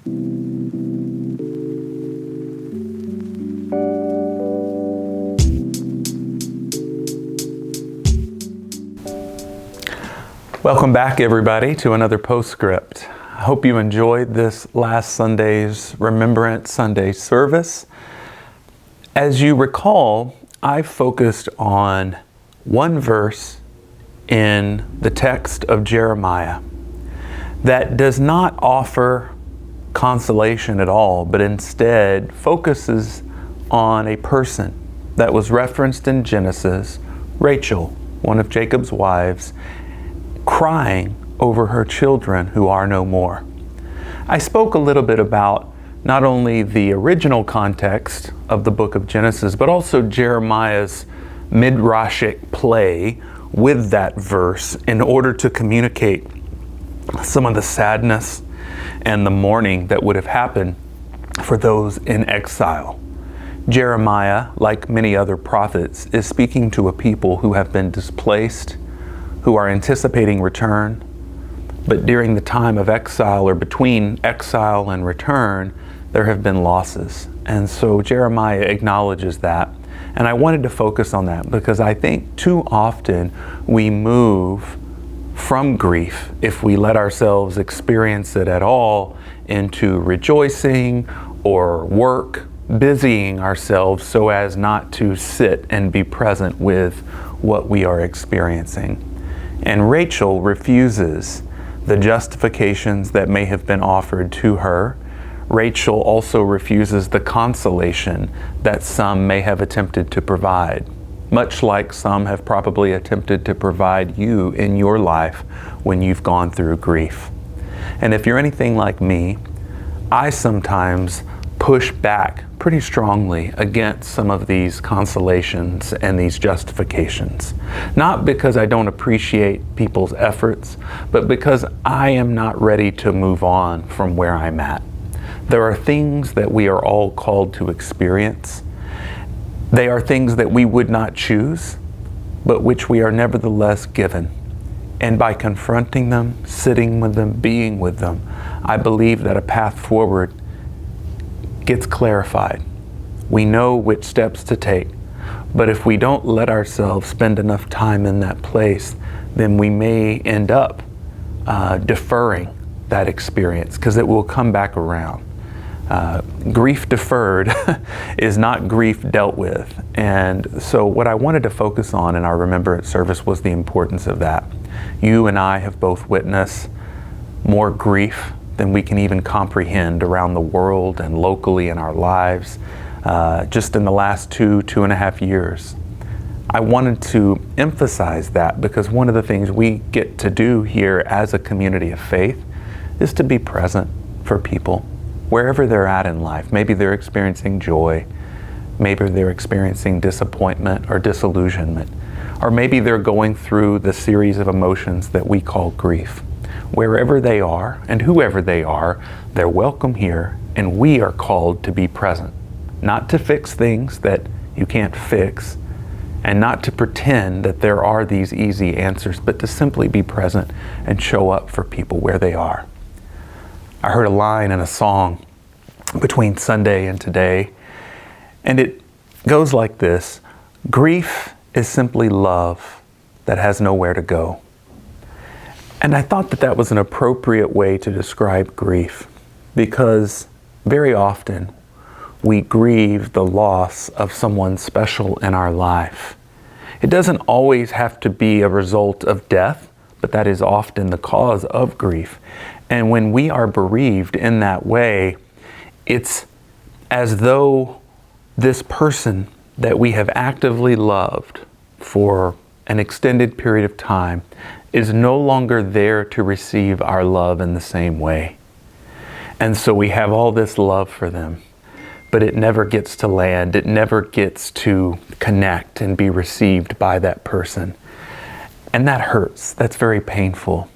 Welcome back, everybody, to another Postscript. I hope you enjoyed this last Sunday's Remembrance Sunday service. As you recall, I focused on one verse in the text of Jeremiah that does not offer consolation at all, but instead focuses on a person that was referenced in Genesis, Rachel, one of Jacob's wives, crying over her children who are no more. I spoke a little bit about not only the original context of the book of Genesis, but also Jeremiah's midrashic play with that verse in order to communicate some of the sadness and the mourning that would have happened for those in exile. Jeremiah, like many other prophets, is speaking to a people who have been displaced, who are anticipating return, but during the time of exile or between exile and return, there have been losses. And so Jeremiah acknowledges that. And I wanted to focus on that because I think too often we move from grief, if we let ourselves experience it at all, into rejoicing or work, busying ourselves so as not to sit and be present with what we are experiencing. And Rachel refuses the justifications that may have been offered to her. Rachel also refuses the consolation that some may have attempted to provide, much like some have probably attempted to provide you in your life when you've gone through grief. And if you're anything like me, I sometimes push back pretty strongly against some of these consolations and these justifications. Not because I don't appreciate people's efforts, but because I am not ready to move on from where I'm at. There are things that we are all called to experience. They are things that we would not choose, but which we are nevertheless given. And by confronting them, sitting with them, being with them, I believe that a path forward gets clarified. We know which steps to take, but if we don't let ourselves spend enough time in that place, then we may end up deferring that experience because it will come back around. Grief deferred is not grief dealt with. And so what I wanted to focus on in our Remembrance service was the importance of that. You and I have both witnessed more grief than we can even comprehend around the world and locally in our lives, just in the last 2.5 years. I wanted to emphasize that because one of the things we get to do here as a community of faith is to be present for people wherever they're at in life. Maybe they're experiencing joy, maybe they're experiencing disappointment or disillusionment, or maybe they're going through the series of emotions that we call grief. Wherever they are and whoever they are, they're welcome here, and we are called to be present. Not to fix things that you can't fix, and not to pretend that there are these easy answers, but to simply be present and show up for people where they are. I heard a line in a song between Sunday and today, and it goes like this: grief is simply love that has nowhere to go. And I thought that that was an appropriate way to describe grief, because very often we grieve the loss of someone special in our life. It doesn't always have to be a result of death, but that is often the cause of grief. And when we are bereaved in that way, it's as though this person that we have actively loved for an extended period of time is no longer there to receive our love in the same way. And so we have all this love for them, but it never gets to land. It never gets to connect and be received by that person. And that hurts. That's very painful.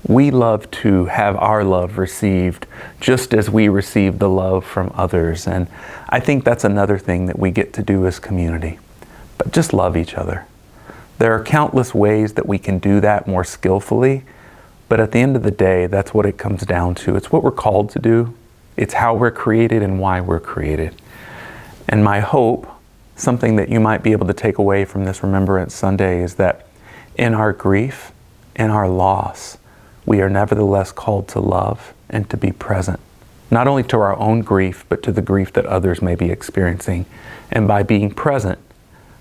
We love to have our love received just as we receive the love from others. And I think that's another thing that we get to do as community. But just love each other. There are countless ways that we can do that more skillfully, but at the end of the day, that's what it comes down to. It's what we're called to do. It's how we're created and why we're created. And my hope, something that you might be able to take away from this Remembrance Sunday, is that in our grief, in our loss, we are nevertheless called to love and to be present, not only to our own grief, but to the grief that others may be experiencing. And by being present,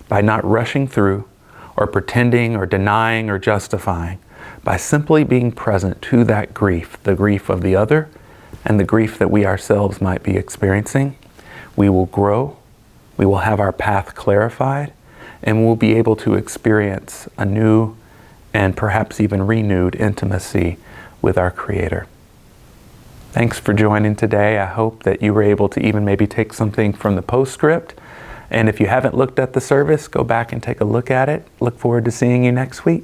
by not rushing through or pretending or denying or justifying, by simply being present to that grief, the grief of the other and the grief that we ourselves might be experiencing, we will grow, we will have our path clarified, and we'll be able to experience a new and perhaps even renewed intimacy with our Creator. Thanks for joining today. I hope that you were able to even maybe take something from the postscript. And if you haven't looked at the service, go back and take a look at it. Look forward to seeing you next week.